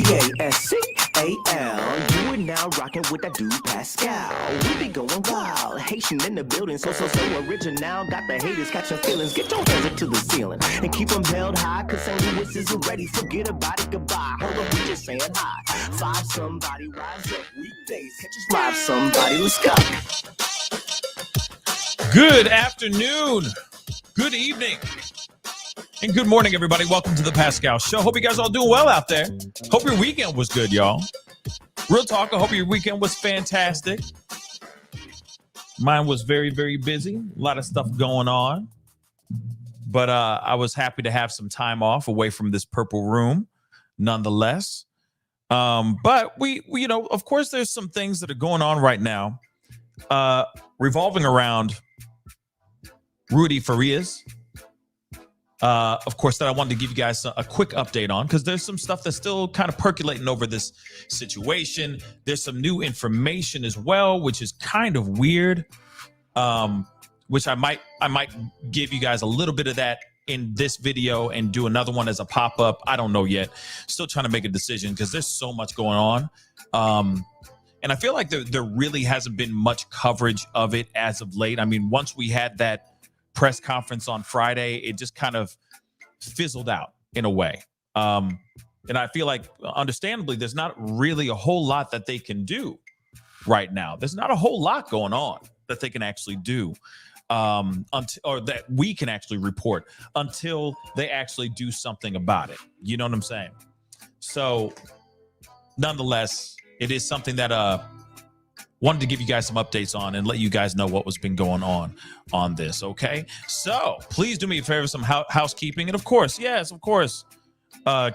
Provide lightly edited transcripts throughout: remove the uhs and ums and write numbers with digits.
thepascal. You are now rocking with that dude Pascal. We be going wild, Haitian in the building, so original. Got the haters catching feelings. Get your hands up to the ceiling and keep them held high, cause St. Louis isn't ready. Forget about it, goodbye. Hold up, we just saying hi. Five somebody, rise up weekdays. Catch us live somebody, let's go. Good afternoon, good evening, and good morning, everybody. Welcome to the Pascal Show. Hope you guys all doing well out there. Hope your weekend was good, y'all. Real talk, I hope your weekend was fantastic. Mine was very, very busy. A lot of stuff going on. But I was happy to have some time off away from this purple room, nonetheless. But we, you know, of course, there's some things that are going on right now revolving around Rudy Farias. Of course, that I wanted to give you guys a quick update on, because there's some stuff that's still kind of percolating over this situation. There's some new information as well, which is kind of weird, which I might give you guys a little bit of that in this video and do another one as a pop-up. I don't know yet. Still trying to make a decision because there's so much going on. And I feel like there really hasn't been much coverage of it as of late. I mean, once we had that press conference on Friday, it just kind of fizzled out in a way. And I feel like, understandably, there's not really a whole lot that they can do right now. There's not a whole lot going on that they can actually do, or that we can actually report until they actually do something about it. You know what I'm saying? So, nonetheless, it is something that wanted to give you guys some updates on and let you guys know what was been going on this, okay? So please do me a favor, some housekeeping. And of course, yes, of course,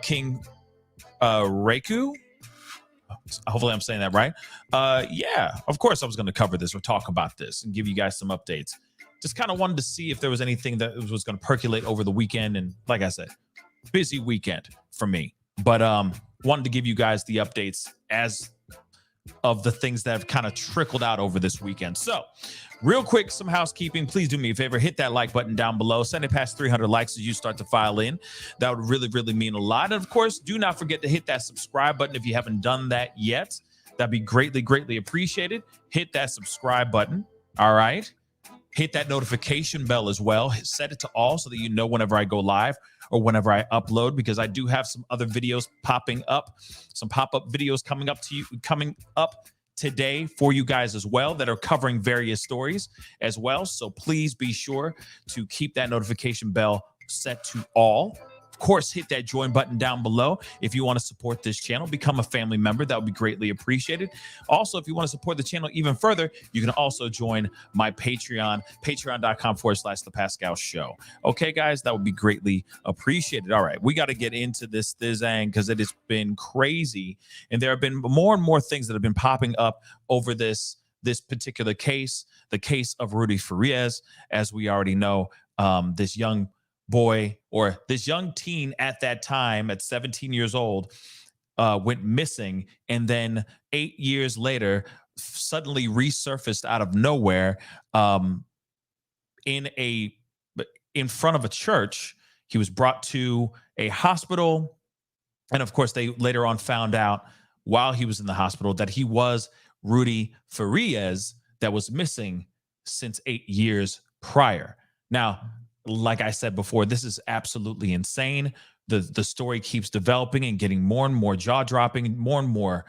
King Reku. Hopefully I'm saying that right. Yeah, of course I was going to cover this or talk about this and give you guys some updates. Just kind of wanted to see if there was anything that was going to percolate over the weekend. And like I said, busy weekend for me. But wanted to give you guys the updates as of the things that have kind of trickled out over this weekend. So real quick, some housekeeping. Please do me a favor. Hit that like button down below. Send it past 300 likes as you start to file in. That would really, really mean a lot. And of course, do not forget to hit that subscribe button if you haven't done that yet. That'd be greatly, greatly appreciated. Hit that subscribe button. All right. Hit that notification bell as well. Set it to all so that you know whenever I go live or whenever I upload, because I do have some other videos popping up, some pop-up videos coming up today for you guys as well that are covering various stories as well. So please be sure to keep that notification bell set to all. Of course, hit that join button down below if you want to support this channel. Become a family member. That would be greatly appreciated. Also, if you want to support the channel even further, you can also join my Patreon, patreon.com/The Pascal Show. Okay, guys, that would be greatly appreciated. All right, we got to get into this thing because it has been crazy. And there have been more and more things that have been popping up over this particular case, the case of Rudy Farias. As we already know, this young boy, or this young teen at that time at 17 years old, went missing, and then 8 years later suddenly resurfaced out of nowhere in front of a church. He was brought to a hospital, and of course they later on found out while he was in the hospital that he was Rudy Farias that was missing since 8 years prior. Now, like I said before, this is absolutely insane. The story keeps developing and getting more and more jaw-dropping, more and more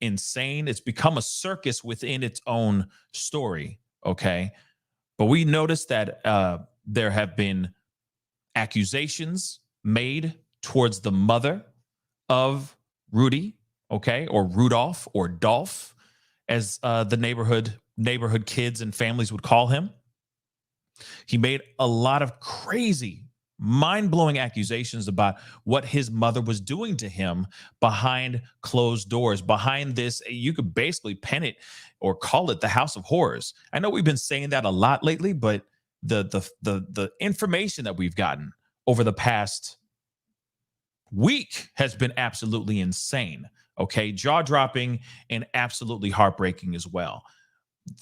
insane. It's become a circus within its own story, okay? But we noticed that there have been accusations made towards the mother of Rudy, okay, or Rudolph, or Dolph, as the neighborhood kids and families would call him. He made a lot of crazy, mind-blowing accusations about what his mother was doing to him behind closed doors, behind this. You could basically pen it or call it the House of Horrors. I know we've been saying that a lot lately, but the information that we've gotten over the past week has been absolutely insane. Okay, jaw-dropping and absolutely heartbreaking as well.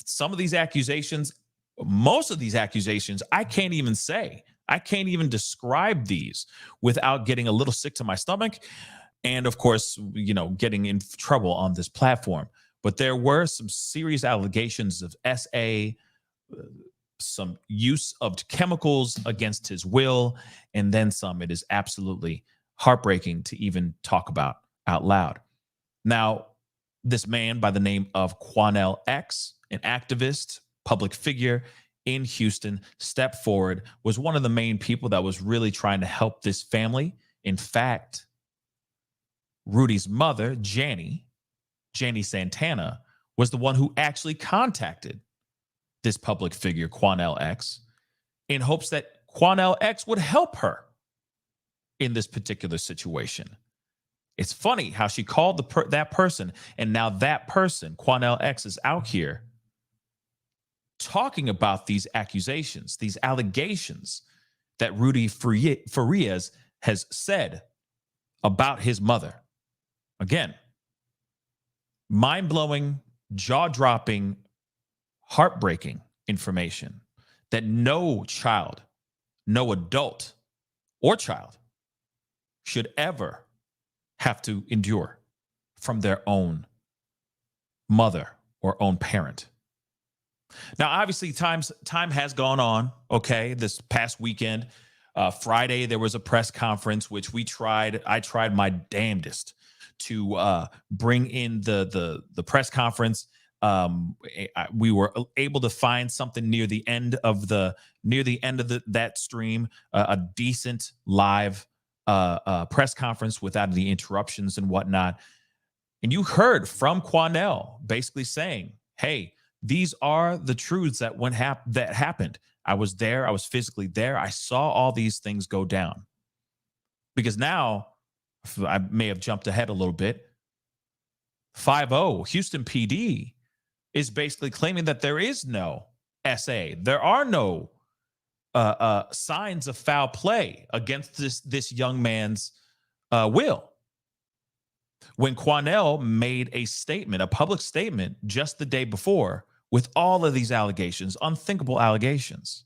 Some of these accusations, most of these accusations, I can't even say. I can't even describe these without getting a little sick to my stomach. and of course, getting in trouble on this platform. But there were some serious allegations of SA, some use of chemicals against his will, and then some. It is absolutely heartbreaking to even talk about out loud. Now, this man by the name of Quanell X, an activist, public figure in Houston, stepped forward, was one of the main people that was really trying to help this family. In fact, Rudy's mother, Janie Santana, was the one who actually contacted this public figure, Quanell X, in hopes that Quanell X would help her in this particular situation. It's funny how she called that person, and now that person, Quanell X, is out here talking about these accusations, these allegations that Rudy Farias has said about his mother. Again, mind-blowing, jaw-dropping, heartbreaking information that no child, no adult or child should ever have to endure from their own mother or own parent. Now, obviously, time has gone on. Okay, this past weekend, Friday, there was a press conference which I tried my damnedest to bring in the press conference. We were able to find something near the end of that stream, a decent live press conference without any interruptions and whatnot. And you heard from Quanell basically saying, "Hey, these are the truths that happened. I was there. I was physically there. I saw all these things go down." Because now, I may have jumped ahead a little bit, 5-0 Houston PD is basically claiming that there is no SA. There are no signs of foul play against this young man's will. When Quanell made a public statement just the day before with all of these allegations, unthinkable allegations.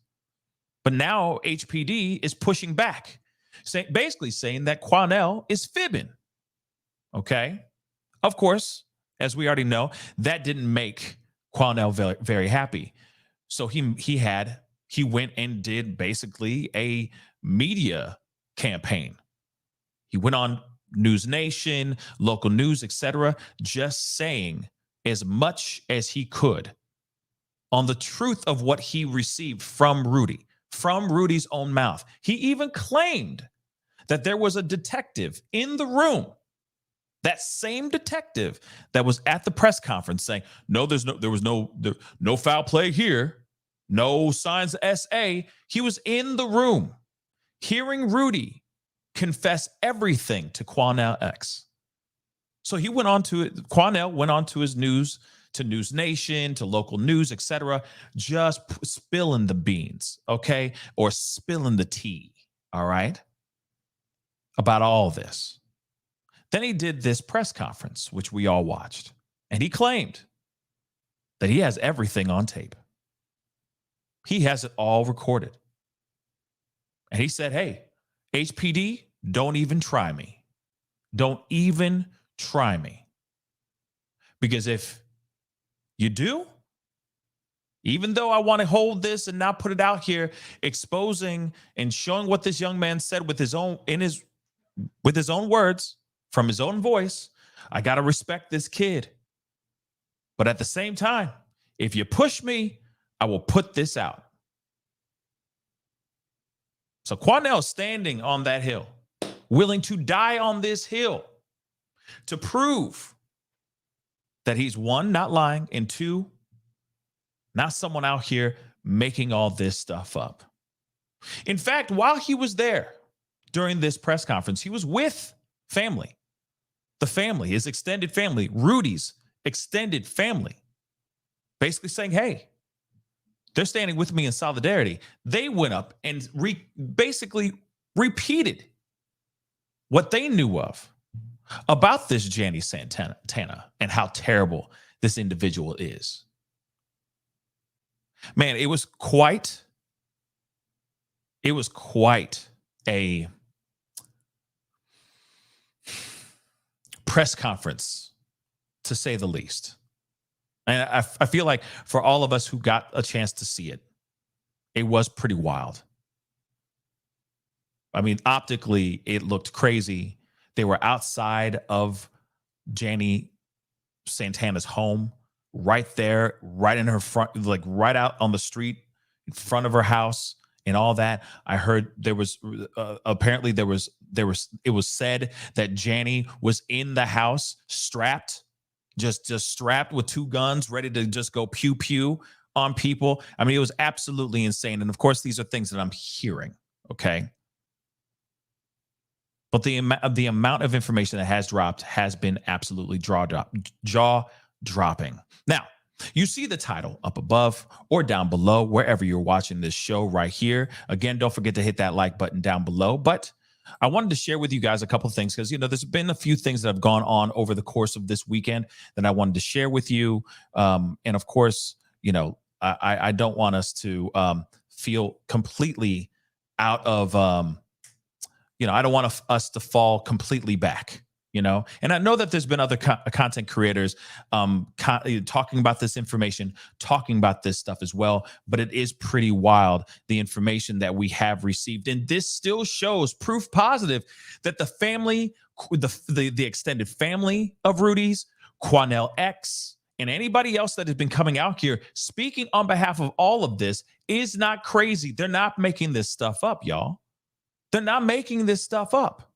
But now HPD is pushing back, basically saying that Quanell is fibbing. Okay? Of course, as we already know, that didn't make Quanell very, very happy. So he went and did basically a media campaign. He went on News Nation, local news, etc., just saying as much as he could on the truth of what he received from Rudy's own mouth. He even claimed that there was a detective in the room, that same detective that was at the press conference saying, "No, there was no foul play here, no signs of SA." He was in the room hearing Rudy confess everything to Quanell X. So Quanell went on to his news, to News Nation, to local news, etc., just spilling the beans, okay? Or spilling the tea, all right? About all this. Then he did this press conference, which we all watched, and he claimed that he has everything on tape. He has it all recorded. And he said, "Hey, HPD, don't even try me. Don't even try me. Because if you do, even though I want to hold this and not put it out here, exposing and showing what this young man said with his own words, from his own voice, I got to respect this kid. But at the same time, if you push me, I will put this out." So Quanell standing on that hill, willing to die on this hill to prove that he's, one, not lying, and two, not someone out here making all this stuff up. In fact, while he was there during this press conference, he was with family, his extended family, Rudy's extended family, basically saying, "Hey, they're standing with me in solidarity." They went up and basically repeated what they knew of about this Janie Santana and how terrible this individual is. Man, it was quite a press conference, to say the least. And I feel like for all of us who got a chance to see it, it was pretty wild. I mean, optically, it looked crazy. They were outside of Jani Santana's home, right there, right in her front, like right out on the street in front of her house and all that. I heard there was apparently it was said that Jani was in the house strapped, just strapped with two guns, ready to just go pew pew on people. I mean, it was absolutely insane. And of course, these are things that I'm hearing. Okay. But the amount of information that has dropped has been absolutely jaw dropping. Now, you see the title up above or down below, wherever you're watching this show right here. Again, don't forget to hit that like button down below. But I wanted to share with you guys a couple of things because, there's been a few things that have gone on over the course of this weekend that I wanted to share with you. And of course, I don't want us to feel completely out of I don't want us to fall completely back, and I know that there's been other content creators talking about this information, talking about this stuff as well, but it is pretty wild, the information that we have received. And this still shows proof positive that the family, the extended family of Rudy's, Quanell X, and anybody else that has been coming out here speaking on behalf of all of this is not crazy. They're not making this stuff up, y'all. They're not making this stuff up.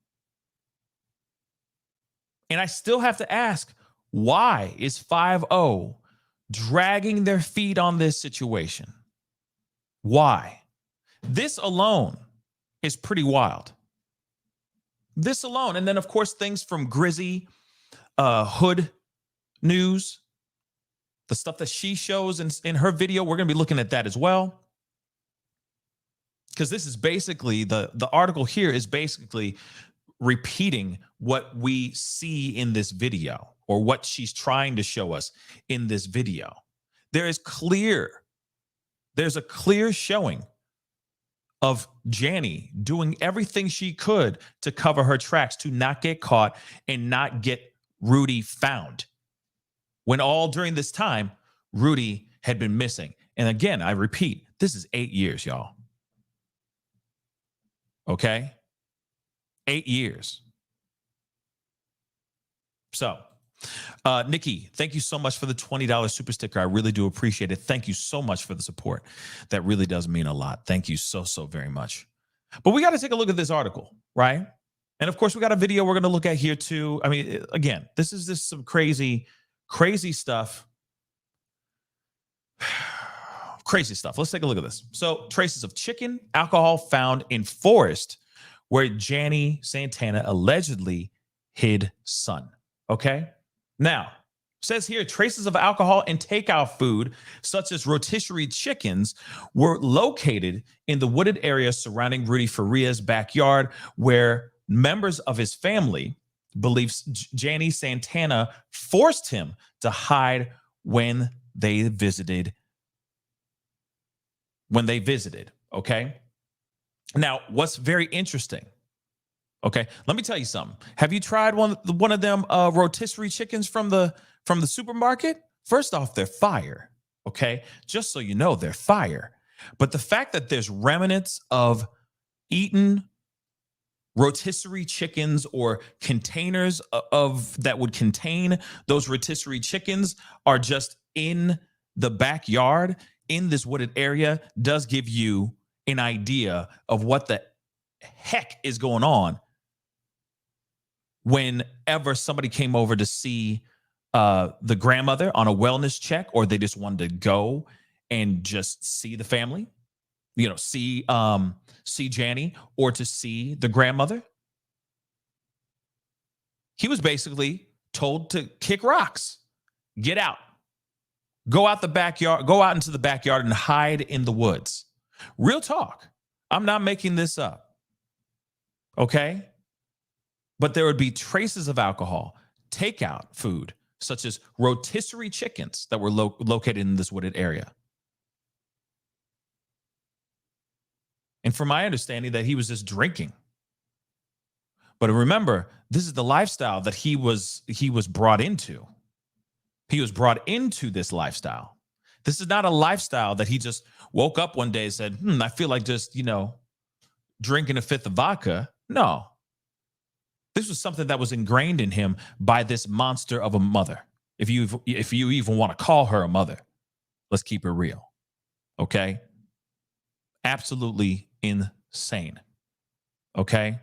And I still have to ask, why is 5-0 dragging their feet on this situation? Why? This alone is pretty wild. This alone. And then, of course, things from Grizzy, Hood News, the stuff that she shows in her video, we're going to be looking at that as well. Because this is basically, the article here is basically repeating what we see in this video, or what she's trying to show us in this video. There's a clear showing of Jani doing everything she could to cover her tracks, to not get caught and not get Rudy found. When all during this time, Rudy had been missing. And again, I repeat, this is 8 years, y'all. Okay? 8 years. So, Nikki, thank you so much for the $20 super sticker. I really do appreciate it. Thank you so much for the support. That really does mean a lot. Thank you so very much. But we got to take a look at this article, right? And of course, we got a video we're going to look at here too. I mean, again, this is just some crazy stuff. Crazy stuff. Let's take a look at this. So, traces of chicken, alcohol found in forest where Jani Santana allegedly hid son. Okay? Now, says here, traces of alcohol and takeout food, such as rotisserie chickens, were located in the wooded area surrounding Rudy Farias' backyard, where members of his family believes Jani Santana forced him to hide when they visited. Okay? Now, what's very interesting, okay, let me tell you something. Have you tried one of them rotisserie chickens from the supermarket? First off, they're fire, okay? Just so you know, they're fire. But the fact that there's remnants of eaten rotisserie chickens, or containers of that would contain those rotisserie chickens, are just in the backyard in this wooded area, does give you an idea of what the heck is going on whenever somebody came over to see the grandmother on a wellness check, or they just wanted to go and just see the family, see Jani, or to see the grandmother. He was basically told to kick rocks, get out. Go out into the backyard and hide in the woods. Real talk. I'm not making this up. Okay? But there would be traces of alcohol, takeout food, such as rotisserie chickens that were located in this wooded area. And from my understanding, that he was just drinking. But remember, this is the lifestyle that he was brought into. He was brought into this lifestyle. This is not a lifestyle that he just woke up one day and said, I feel like just, drinking a fifth of vodka. No. This was something that was ingrained in him by this monster of a mother. If you even want to call her a mother, let's keep it real. Okay? Absolutely insane. Okay?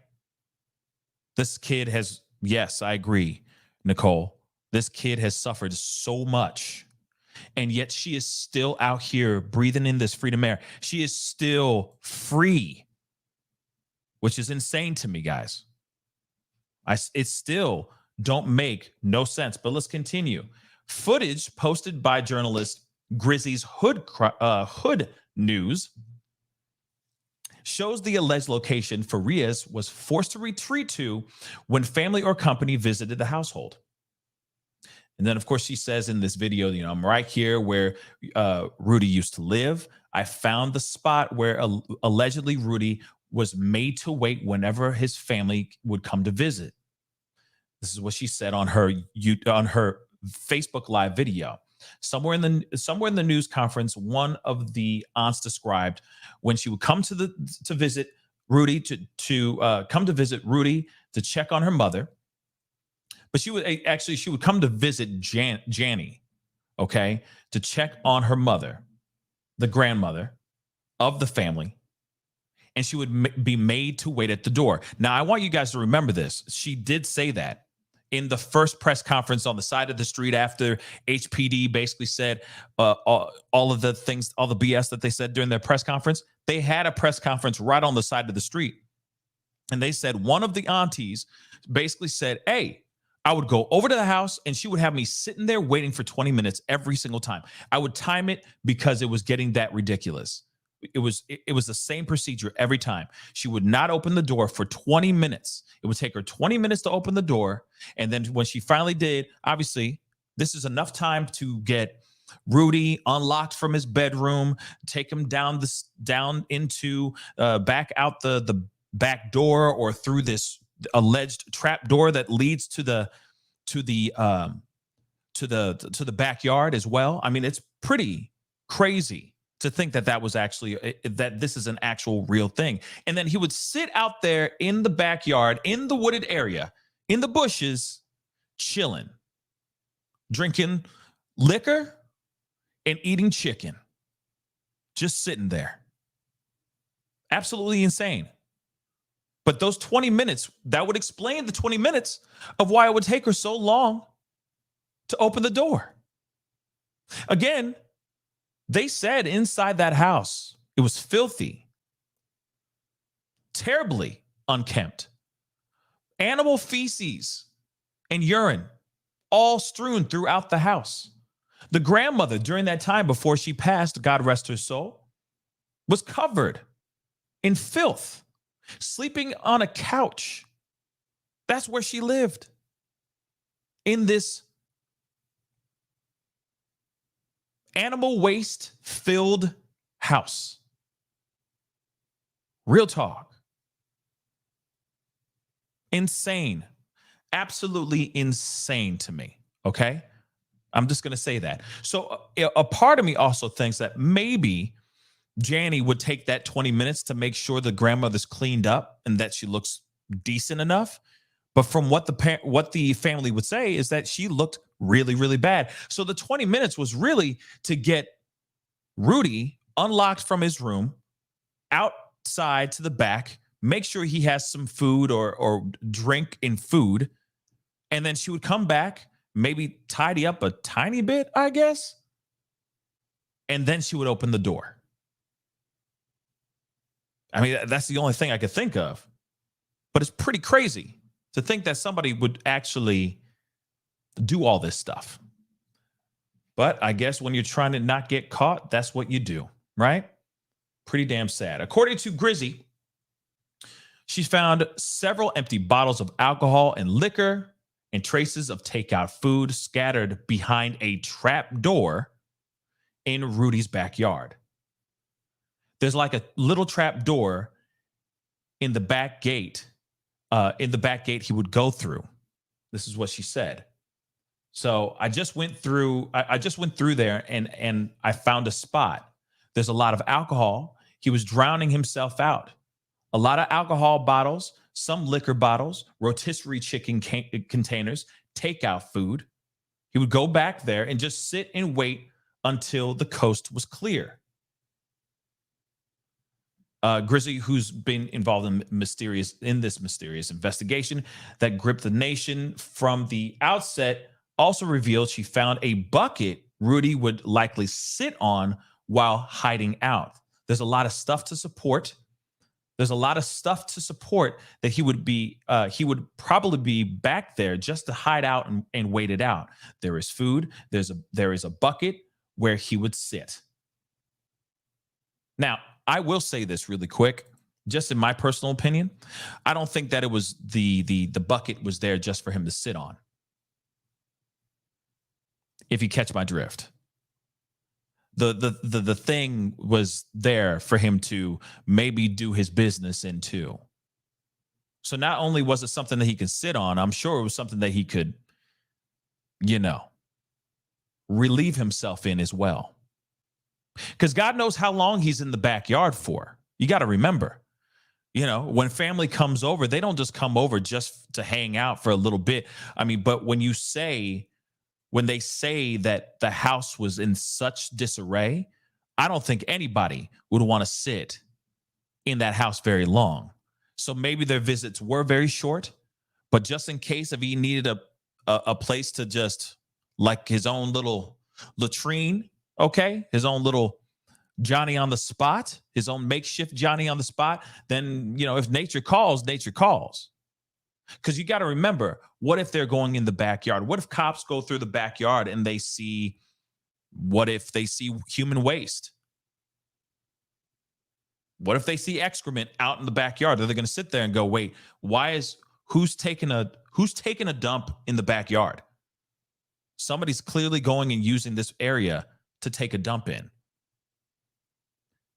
This kid has, yes, I agree, Nicole. This kid has suffered so much, and yet she is still out here breathing in this freedom air. She is still free, which is insane to me, guys. It still don't make no sense, but let's continue. Footage posted by journalist Grizzy's Hood News shows the alleged location Farias was forced to retreat to when family or company visited the household. And then, of course, she says in this video, I'm right here where Rudy used to live. I found the spot where allegedly Rudy was made to wait whenever his family would come to visit. This is what she said on her Facebook Live video. Somewhere in the news conference, one of the aunts described when she would come to visit Rudy to come to visit Rudy to check on her mother, but she would come to visit Janny, okay, to check on her mother, the grandmother of the family, and she would be made to wait at the door. Now, I want you guys to remember this. She did say that in the first press conference on the side of the street after HPD basically said all of the things, all the BS that they said during their press conference. They had a press conference right on the side of the street. And they said one of the aunties basically said, hey, I would go over to the house and she would have me sitting there waiting for 20 minutes every single time. I would time it because it was getting that ridiculous. It was the same procedure every time. She would not open the door for 20 minutes. It would take her 20 minutes to open the door. And then when she finally did, obviously, this is enough time to get Rudy unlocked from his bedroom, take him down into back out the back door or through this alleged trap door that leads to the backyard as well. I mean, it's pretty crazy to think that was actually, that this is an actual real thing. And then he would sit out there in the backyard, in the wooded area, in the bushes, chilling, drinking liquor and eating chicken, just sitting there. Absolutely insane. But those 20 minutes, that would explain the 20 minutes of why it would take her so long to open the door. Again, they said inside that house, it was filthy, terribly unkempt. Animal feces and urine all strewn throughout the house. The grandmother, during that time before she passed, God rest her soul, was covered in filth, sleeping on a couch. That's where she lived, in this animal waste filled house. Real talk. Insane. Absolutely insane to me. Okay? I'm just going to say that. So a part of me also thinks that maybe Janny would take that 20 minutes to make sure the grandmother's cleaned up and that she looks decent enough. But from what the family would say is that she looked really, really bad. So the 20 minutes was really to get Rudy unlocked from his room, outside to the back, make sure he has some food or drink and food. And then she would come back, maybe tidy up a tiny bit, I guess. And then she would open the door. I mean, that's the only thing I could think of. But it's pretty crazy to think that somebody would actually do all this stuff. But I guess when you're trying to not get caught, that's what you do, right? Pretty damn sad. According to Grizzy, she found several empty bottles of alcohol and liquor and traces of takeout food scattered behind a trap door in Rudy's backyard. There's like a little trap door in the back gate in the back gate he would go through. This is what she said. So I just went through. I just went through there, and I found a spot. There's a lot of alcohol. He was drowning himself out. A lot of alcohol bottles, some liquor bottles, rotisserie chicken containers, takeout food. He would go back there and just sit and wait until the coast was clear. Grizzy, who's been involved in this mysterious investigation that gripped the nation from the outset, also revealed she found a bucket Rudy would likely sit on while hiding out. There's a lot of stuff to support. There's a lot of stuff to support that he would probably be back there just to hide out and wait it out. There is food. There is a bucket where he would sit. Now, I will say this really quick, just in my personal opinion. I don't think that it was the bucket was there just for him to sit on. If you catch my drift. The thing was there for him to maybe do his business into. So not only was it something that he could sit on, I'm sure it was something that he could, relieve himself in as well. Because God knows how long he's in the backyard for. You got to remember, when family comes over, they don't just come over just to hang out for a little bit. I mean, but when they say that the house was in such disarray, I don't think anybody would want to sit in that house very long. So maybe their visits were very short, but just in case if he needed a place to just like his own little latrine, okay, his own little Johnny on the spot, his own makeshift Johnny on the spot, then, if nature calls, nature calls. Because you got to remember, what if they're going in the backyard? What if cops go through the backyard and what if they see human waste? What if they see excrement out in the backyard? Are they going to sit there and go, wait, who's taking a dump in the backyard? Somebody's clearly going and using this area to take a dump in.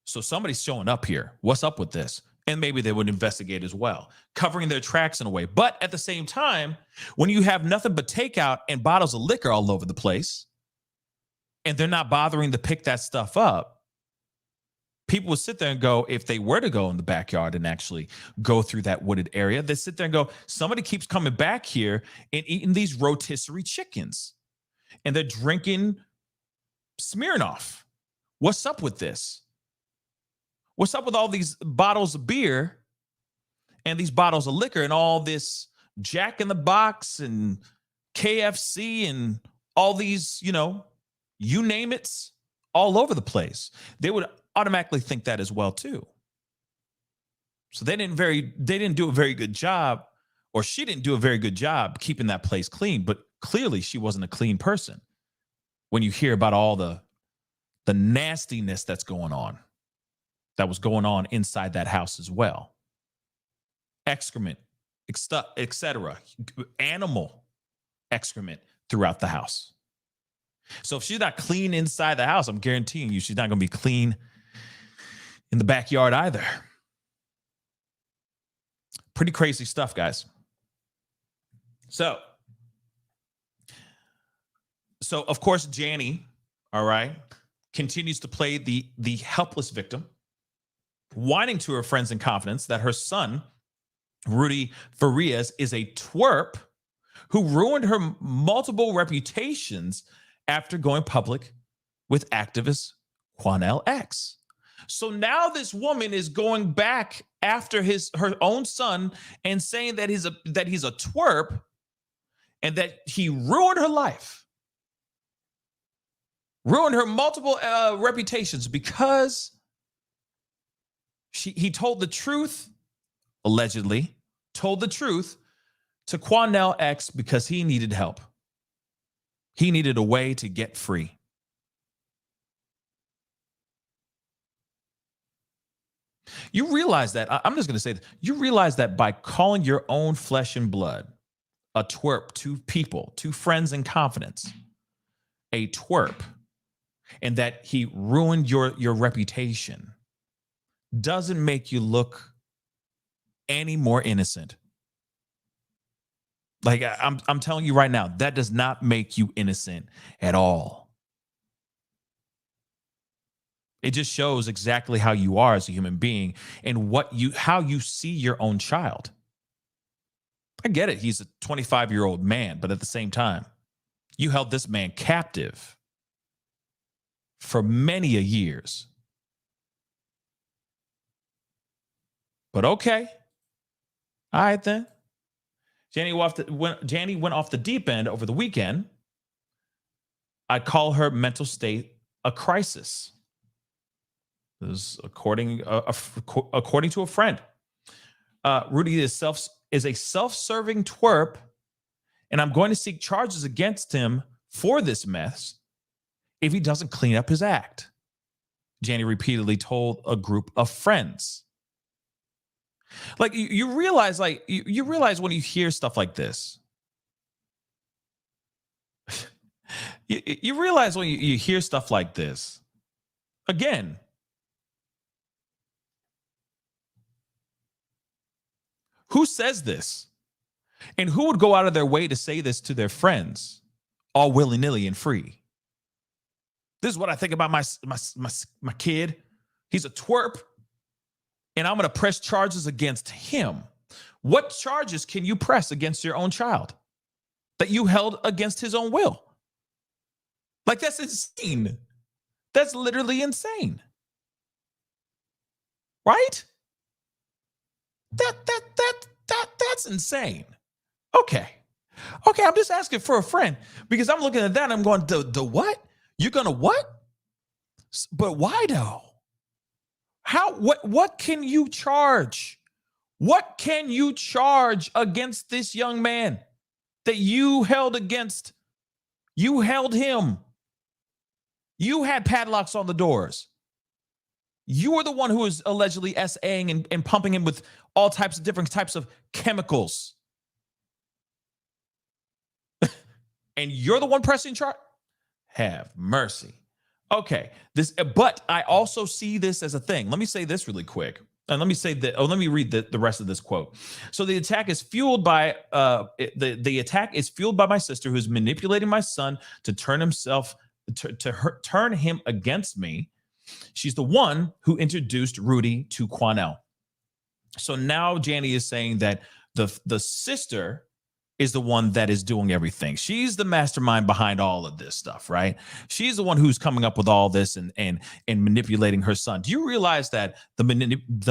So somebody's showing up here. What's up with this? And maybe they would investigate as well, covering their tracks in a way. But at the same time, when you have nothing but takeout and bottles of liquor all over the place, and they're not bothering to pick that stuff up, people would sit there and go, if they were to go in the backyard and actually go through that wooded area, they sit there and go, somebody keeps coming back here and eating these rotisserie chickens. And they're drinking Smirnoff. What's up with this? What's up with all these bottles of beer and these bottles of liquor and all this Jack in the Box and KFC and all these, you name it, all over the place? They would automatically think that as well too. So they didn't do a very good job, or she didn't do a very good job keeping that place clean. But clearly she wasn't a clean person when you hear about all the nastiness that was going on inside that house as well. Excrement, etc. Animal excrement throughout the house. So if she's not clean inside the house, I'm guaranteeing you she's not going to be clean in the backyard either. Pretty crazy stuff, guys. So of course, Janny, all right, continues to play the helpless victim, whining to her friends in confidence that her son, Rudy Farias, is a twerp who ruined her multiple reputations after going public with activist Quanell X. So now this woman is going back after her own son and saying that he's a twerp and that he ruined her life, ruined her multiple reputations because he told the truth, allegedly told the truth to Quanell X because he needed help. He needed a way to get free. You realize that, I'm just going to say this, you realize that by calling your own flesh and blood a twerp to people, to friends in confidence, a twerp, and that he ruined your reputation, doesn't make you look any more innocent Like I'm telling you right now, that does not make you innocent at all. It just shows exactly how you are as a human being and how you see your own child. I get it. He's a 25-year-old man, but at the same time, you held this man captive for many a years. But okay. All right, then. Janny went off the deep end over the weekend. I'd call her mental state a crisis. This is according to a friend. Rudy is a self-serving twerp, and I'm going to seek charges against him for this mess if he doesn't clean up his act. Janny repeatedly told a group of friends. Like you realize when you hear stuff like this, you realize when you hear stuff like this, again, who says this? And who would go out of their way to say this to their friends, all willy-nilly and free? This is what I think about my kid. He's a twerp, and I'm going to press charges against him. What charges can you press against your own child that you held against his own will? Like, that's insane. That's literally insane. Right? That's insane. Okay, I'm just asking for a friend because I'm looking at that and I'm going, the what? You're going to what? But why though? What can you charge? What can you charge against this young man that you held against? You held him. You had padlocks on the doors. You were the one who was allegedly SAing and pumping him with all types of different types of chemicals. And you're the one pressing charge? Have mercy. Okay, but I also see this as a thing. Let me say this really quick. And let me read the rest of this quote. So the attack is fueled by the attack is fueled by my sister, who's manipulating my son to turn him against me. She's the one who introduced Rudy to Quanell. So now Janny is saying that the sister is the one that is doing everything. She's the mastermind behind all of this stuff, right? She's the one who's coming up with all this and manipulating her son. Do you realize that the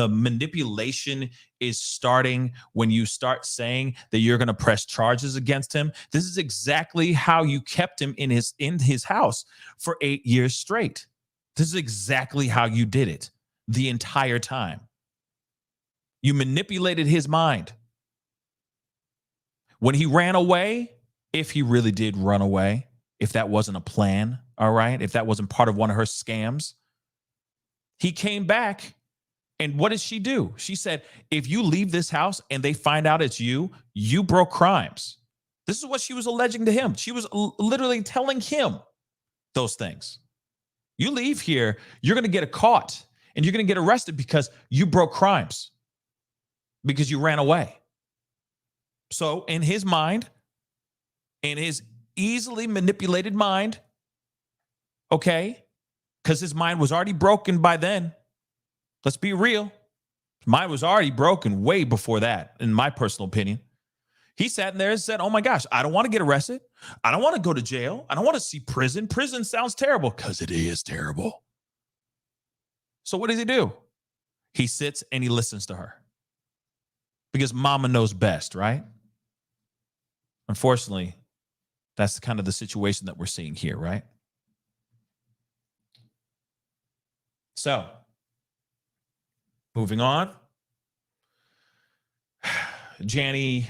manipulation is starting when you start saying that you're going to press charges against him? This is exactly how you kept him in his house for 8 years straight. This is exactly how you did it the entire time. You manipulated his mind. When he ran away, if he really did run away, if that wasn't a plan, all right, if that wasn't part of one of her scams, he came back. And what did she do? She said, if you leave this house and they find out it's you, you broke crimes. This is what she was alleging to him. She was literally telling him those things. You leave here, you're going to get caught and you're going to get arrested because you broke crimes, because you ran away. So in his mind, in his easily manipulated mind, okay, because his mind was already broken by then. Let's be real. Mine was already broken way before that, in my personal opinion. He sat in there and said, oh my gosh, I don't want to get arrested. I don't want to go to jail. I don't want to see prison. Prison sounds terrible, because it is terrible. So what does he do? He sits and he listens to her. Because mama knows best, right? Unfortunately, that's kind of the situation that we're seeing here, right? So, moving on. Janny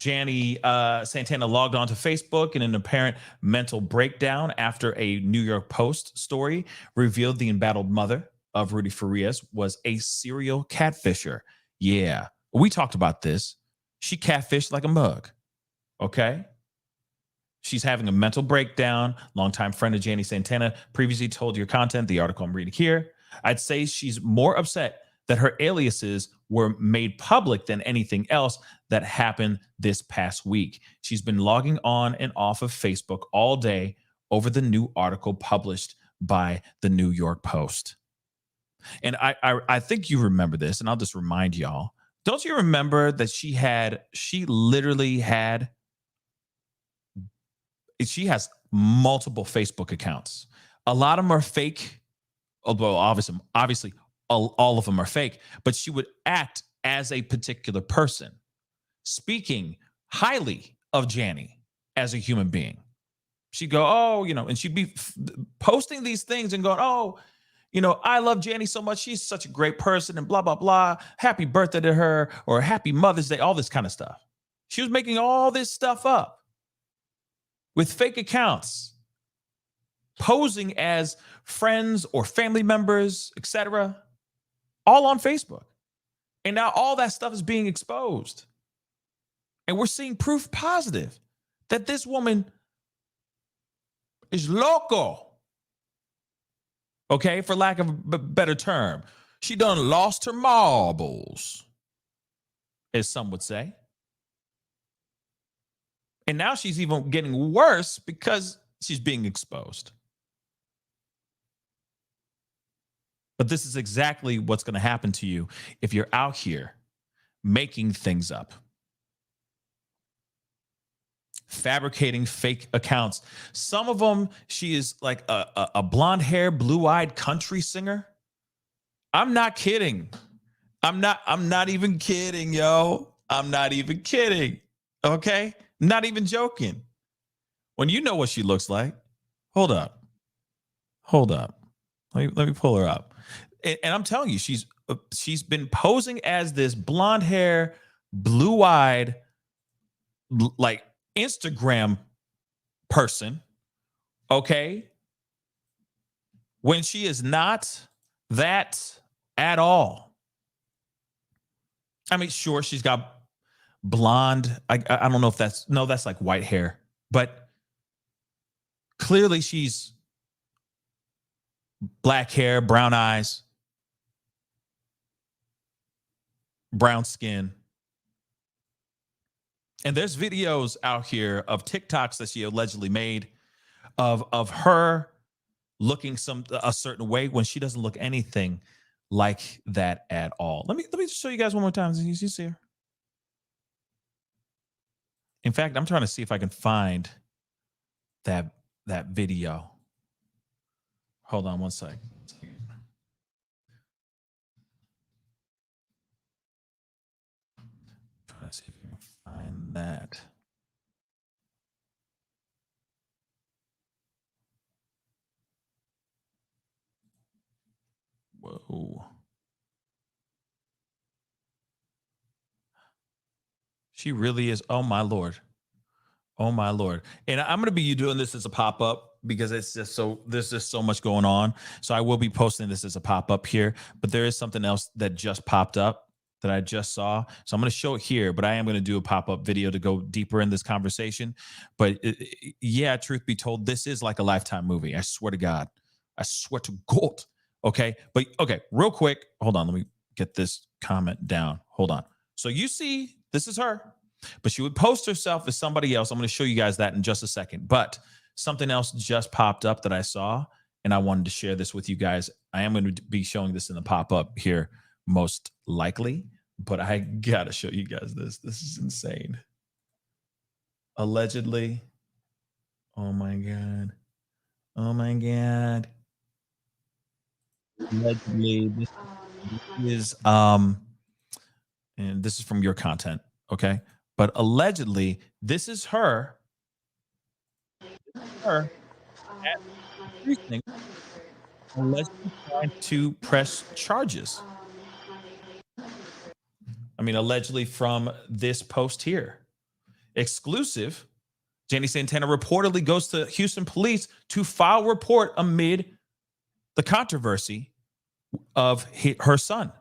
Santana logged onto Facebook in an apparent mental breakdown after a New York Post story revealed the embattled mother of Rudy Farias was a serial catfisher. Yeah, we talked about this. She catfished like a mug, okay? She's having a mental breakdown. Longtime friend of Janny Santana previously told your content, the article I'm reading here. I'd say she's more upset that her aliases were made public than anything else that happened this past week. She's been logging on and off of Facebook all day over the new article published by the New York Post. And I think you remember this, and I'll just remind y'all. Don't you remember that she has multiple Facebook accounts. A lot of them are fake, although obviously all of them are fake, but she would act as a particular person, speaking highly of Janny as a human being. She'd go, oh, and she'd be posting these things and going, oh, I love Janny so much. She's such a great person and blah, blah, blah. Happy birthday to her, or happy Mother's Day, all this kind of stuff. She was making all this stuff up with fake accounts, posing as friends or family members, etc., all on Facebook. And now all that stuff is being exposed. And we're seeing proof positive that this woman is loco. Okay, for lack of a better term. She done lost her marbles, as some would say. And now she's even getting worse because she's being exposed. But this is exactly what's going to happen to you if you're out here making things up, fabricating fake accounts. Some of them, she is like a blonde hair, blue-eyed country singer. I'm not kidding. I'm not even kidding, yo. I'm not even kidding. Okay? Not even joking. When you know what she looks like, hold up. Let me pull her up. And I'm telling you, she's been posing as this blonde hair, blue-eyed, like Instagram person, okay? When she is not that at all. I mean, sure, she's got blonde. I don't know if that's like white hair, but clearly she's black hair, brown eyes, brown skin. And there's videos out here of TikToks that she allegedly made of her looking a certain way when she doesn't look anything like that at all. Let me just show you guys one more time. You see her? In fact, I'm trying to see if I can find that video. Hold on one second. Trying to see if I can find that. Whoa. She really is. Oh my Lord. Oh my Lord. And I'm going to be doing this as a pop-up because there's just so much going on. So I will be posting this as a pop-up here, but there is something else that just popped up that I just saw. So I'm going to show it here, but I am going to do a pop-up video to go deeper in this conversation. But yeah, truth be told, this is like a Lifetime movie. I swear to God. I swear to God. Okay. But okay, real quick. Hold on. Let me get this comment down. Hold on. So you see, this is her. But she would post herself as somebody else. I'm going to show you guys that in just a second. But something else just popped up that I saw, and I wanted to share this with you guys. I am going to be showing this in the pop-up here most likely, but I got to show you guys this. This is insane. Allegedly. Oh, my God. Oh, my God. Allegedly. This is, and this is from your content, okay? But allegedly, this is her at the precinct, allegedly trying to press charges. I mean, allegedly from this post here. Exclusive. Jenny Santana reportedly goes to Houston police to file report amid the controversy of her son.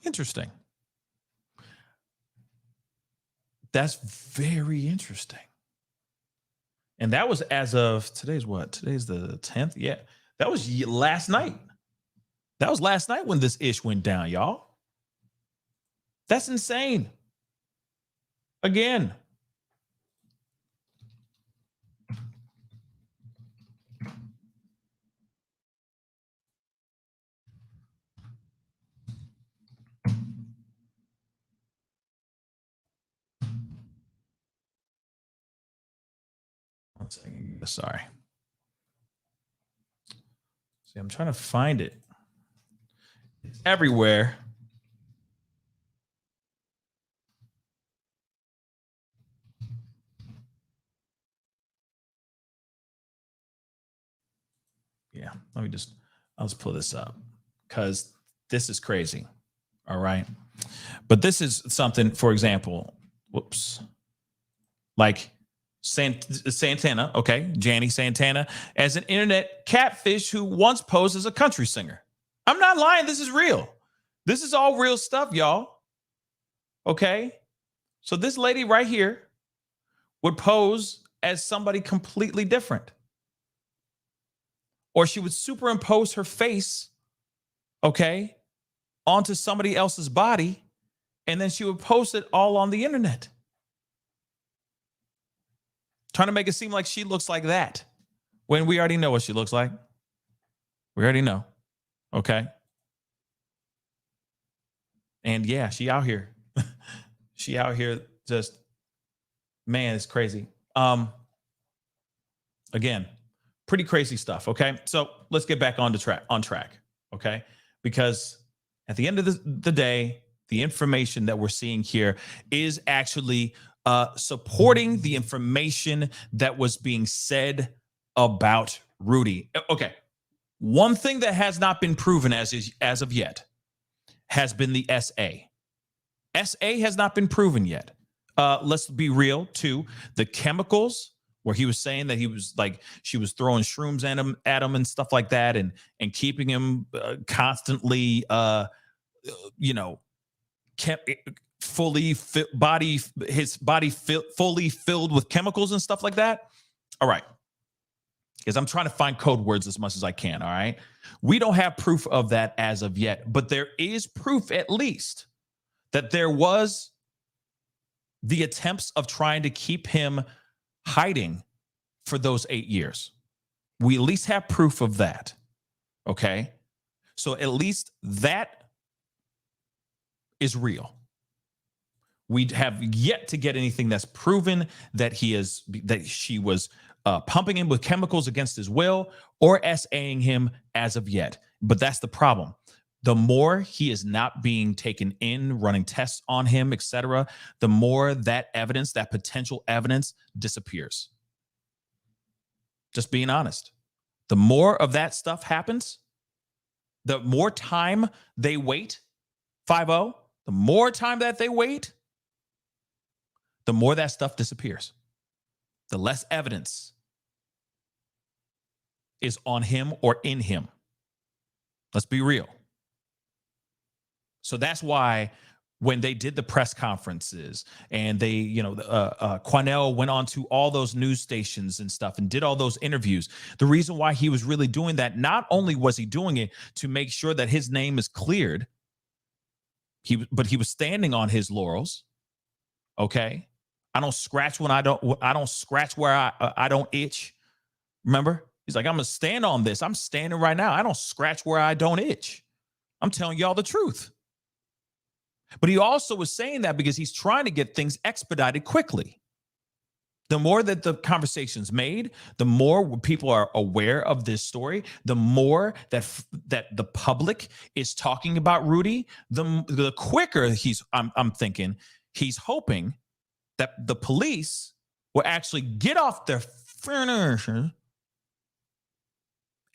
Interesting. That's very interesting. And that was as of today's what? Today's the 10th. Yeah. That was last night. That was last night when this ish went down, y'all. That's insane. Again. One second. Sorry. See, I'm trying to find it. It's everywhere. Yeah, I'll just pull this up because this is crazy. All right. But this is something, for example, whoops, like Santana, okay, Janny Santana, as an internet catfish who once posed as a country singer. I'm not lying. This is real. This is all real stuff, y'all. Okay. So this lady right here would pose as somebody completely different. Or she would superimpose her face, okay, onto somebody else's body, and then she would post it all on the internet. Trying to make it seem like she looks like that when we already know what she looks like. We already know. Okay. And yeah, she out here. She out here just, man, it's crazy. Again, pretty crazy stuff. Okay. So let's get back on track. Okay. Because at the end of the day, the information that we're seeing here is actually supporting the information that was being said about Rudy. Okay. One thing that has not been proven as of yet has been the SA. SA has not been proven yet. Let's be real, too. The chemicals, where he was saying that he was like, she was throwing shrooms at him and stuff like that, and keeping him constantly, kept his body fully filled with chemicals and stuff like that. All right. Because I'm trying to find code words as much as I can. All right. We don't have proof of that as of yet, but there is proof at least that there was the attempts of trying to keep him hiding for those 8 years. We at least have proof of that. Okay. So at least that is real. We have yet to get anything that's proven that she was pumping him with chemicals against his will or SAing him as of yet. But that's the problem. The more he is not being taken in, running tests on him, etc., the more that evidence, that potential evidence, disappears. Just being honest. The more of that stuff happens, the more time they wait, 5-0, the more time that they wait, the more that stuff disappears. The less evidence is on him or in him. Let's be real. So that's why when they did the press conferences and they, Quanell went on to all those news stations and stuff and did all those interviews, the reason why he was really doing that, not only was he doing it to make sure that his name is cleared, but he was standing on his laurels. Okay. I don't scratch when I don't scratch where I don't itch. Remember? He's like, I'm going to stand on this. I'm standing right now. I don't scratch where I don't itch. I'm telling y'all the truth. But he also was saying that because he's trying to get things expedited quickly. The more that the conversation's made, the more people are aware of this story, the more that the public is talking about Rudy, the quicker I'm thinking he's hoping that the police will actually get off their furniture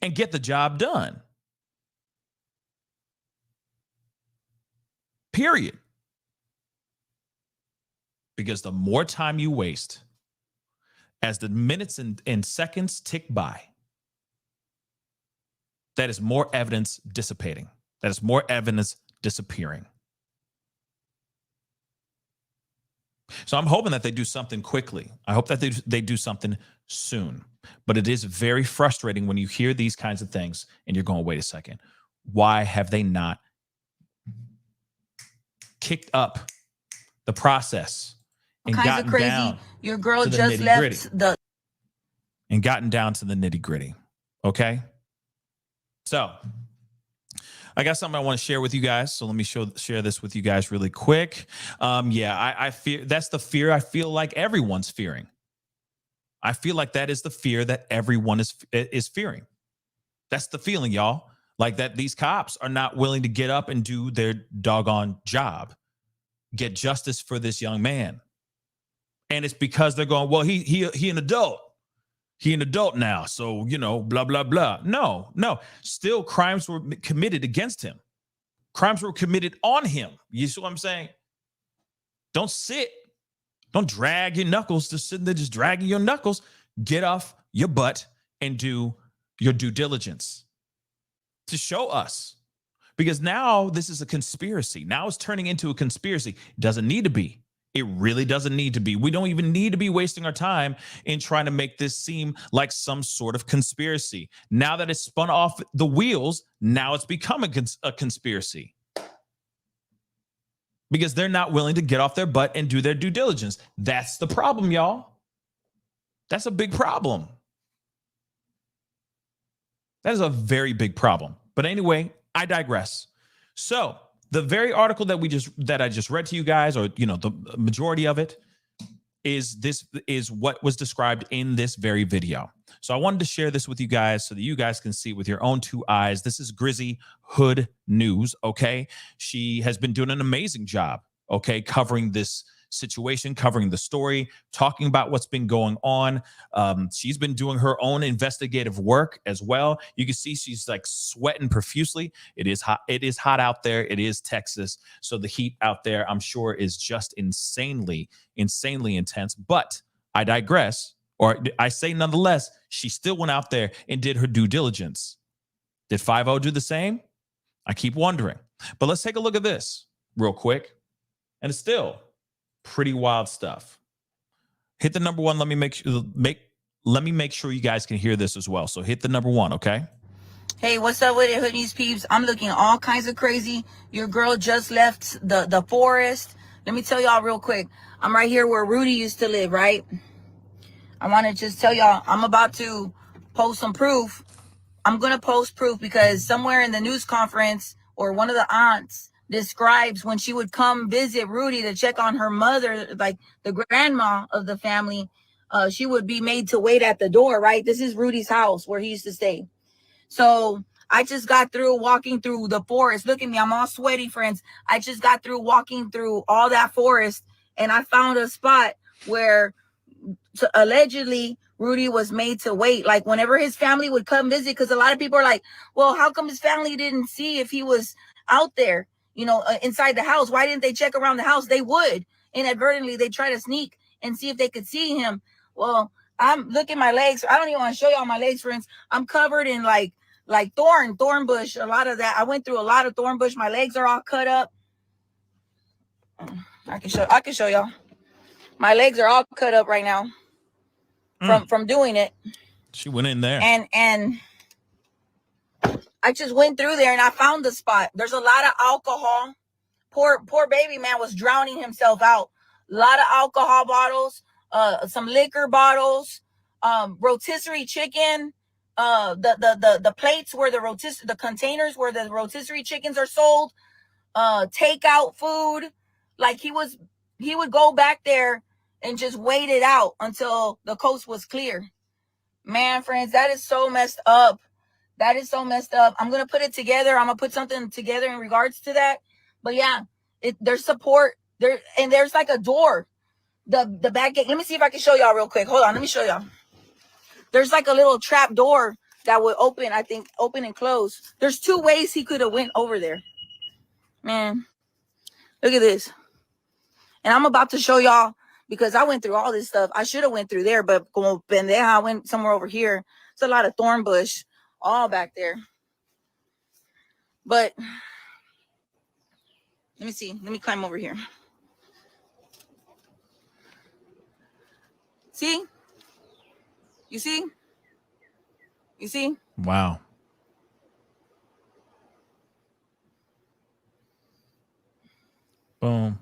and get the job done. Period. Because the more time you waste, as the minutes and seconds tick by, that is more evidence dissipating. That is more evidence disappearing. So I'm hoping that they do something quickly. I hope that they do something soon. But it is very frustrating when you hear these kinds of things and you're going, wait a second. Why have they not kicked up the process and gotten crazy. down Your girl to the just nitty-gritty? left And gotten down to the nitty-gritty. Okay? So I got something I want to share with you guys. So let me share this with you guys really quick. I fear that's the fear I feel like everyone's fearing. I feel like that is the fear that everyone is fearing. That's the feeling, y'all. Like that these cops are not willing to get up and do their doggone job, get justice for this young man. And it's because they're going, well, he an adult. He an adult now. So, blah, blah, blah. No. Still crimes were committed against him. Crimes were committed on him. You see what I'm saying? Don't sit. Don't drag your knuckles. Just sitting there, just dragging your knuckles. Get off your butt and do your due diligence to show us. Because now this is a conspiracy. Now it's turning into a conspiracy. It doesn't need to be. It really doesn't need to be. We don't even need to be wasting our time in trying to make this seem like some sort of conspiracy. Now that it's spun off the wheels, now it's become a conspiracy. Because they're not willing to get off their butt and do their due diligence. That's the problem, y'all. That's a big problem. That is a very big problem. But anyway, I digress. So the very article that I just read to you guys, or the majority of it, is what was described in this very video. So I wanted to share this with you guys so that you guys can see with your own two eyes. This is Grizzy Hood News. Okay, she has been doing an amazing job. Okay, covering this situation, covering the story, talking about what's been going on. She's been doing her own investigative work as well. You can see she's like sweating profusely. It is hot. It is hot out there. It is Texas. So the heat out there, I'm sure, is just insanely intense. But I digress, or I say nonetheless, she still went out there and did her due diligence. Did 5-0 do the same? I keep wondering. But let's take a look at this real quick. And it's still pretty wild stuff. Hit the number one. Let me make sure you guys can hear this as well. So hit the number one, okay? Hey, what's up with it, Hoodies peeps? I'm looking all kinds of crazy. Your girl just left the forest. Let me tell y'all real quick. I'm right here where Rudy used to live, right? I want to just tell y'all, I'm about to post some proof. I'm going to post proof because somewhere in the news conference, or one of the aunts describes when she would come visit Rudy to check on her mother, like the grandma of the family, she would be made to wait at the door, right? This is Rudy's house where he used to stay. So I just got through walking through the forest. Look at me, I'm all sweaty, friends. I just got through walking through all that forest, and I found a spot where allegedly Rudy was made to wait. Like whenever his family would come visit, because a lot of people are like, well, how come his family didn't see if he was out there, inside the house? Why didn't they check around the house? They would inadvertently, they try to sneak and see if they could see him. Well, I'm looking at my legs. I don't even want to show y'all my legs, friends. I'm covered in like thorn bush. A lot of that. I went through a lot of thorn bush. My legs are all cut up. I can show y'all. My legs are all cut up right now from doing it. She went in there. And I just went through there and I found the spot. There's a lot of alcohol. Poor baby man was drowning himself out. A lot of alcohol bottles, some liquor bottles, rotisserie chicken, the plates where the containers where the rotisserie chickens are sold, takeout food. Like he would go back there and just wait it out until the coast was clear. Man, friends, that is so messed up. That is so messed up. I'm going to put it together. I'm going to put something together in regards to that. But yeah, there's support there. And there's like a door, the back gate. Let me see if I can show y'all real quick. Hold on. Let me show y'all. There's like a little trap door that would open and close. There's two ways he could have went over there. Man, look at this. And I'm about to show y'all, because I went through all this stuff. I should have went through there, but como pendeja, I went somewhere over here. It's a lot of thorn bush all back there. But let me see. Let me climb over here. See? You see? You see? Wow. Boom.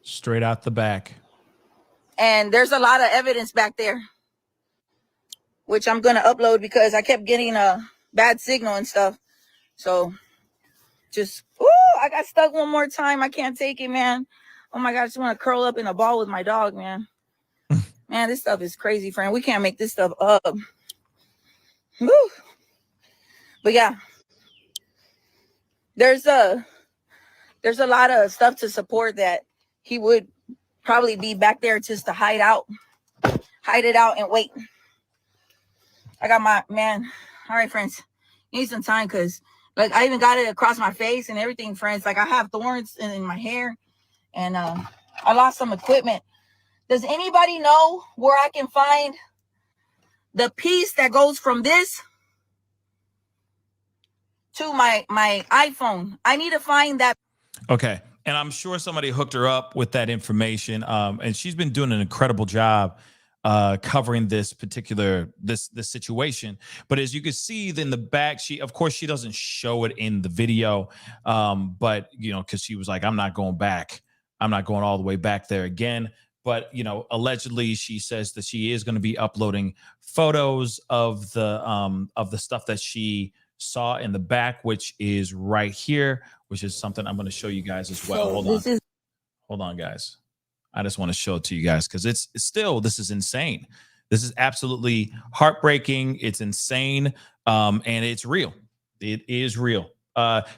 Straight out the back. And there's a lot of evidence back there, which I'm going to upload because I kept getting a bad signal and stuff. So just, I got stuck one more time. I can't take it, man. Oh my God, I just want to curl up in a ball with my dog, man. Man, this stuff is crazy, friend. We can't make this stuff up. Woo. But yeah, there's a lot of stuff to support that he would probably be back there just to hide it out and wait. I got my man. All right, friends, you need some time because like I even got it across my face and everything, friends. Like I have thorns in my hair and I lost some equipment. Does anybody know where I can find the piece that goes from this to my iPhone? I need to find that. Okay. And I'm sure somebody hooked her up with that information. And she's been doing an incredible job covering this particular this situation. But as you can see in the back, she doesn't show it in the video. But because she was like, I'm not going back. I'm not going all the way back there again. But allegedly she says that she is going to be uploading photos of the stuff that she saw in the back, which is right here, which is something I'm going to show you guys as well. Hold on, guys. I just want to show it to you guys because it's still, this is insane. This is absolutely heartbreaking. It's insane. And it's real. It is real.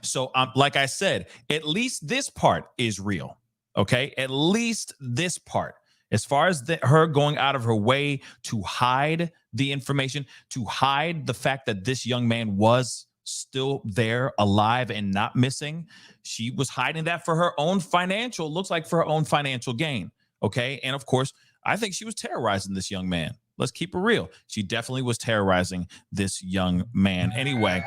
So like I said, at least this part is real. Okay. At least this part, as far as her going out of her way to hide the information, to hide the fact that this young man was still there, alive and not missing. She was hiding that for her own financial gain. Okay. And of course, I think she was terrorizing this young man. Let's keep it real. She definitely was terrorizing this young man. Anyway,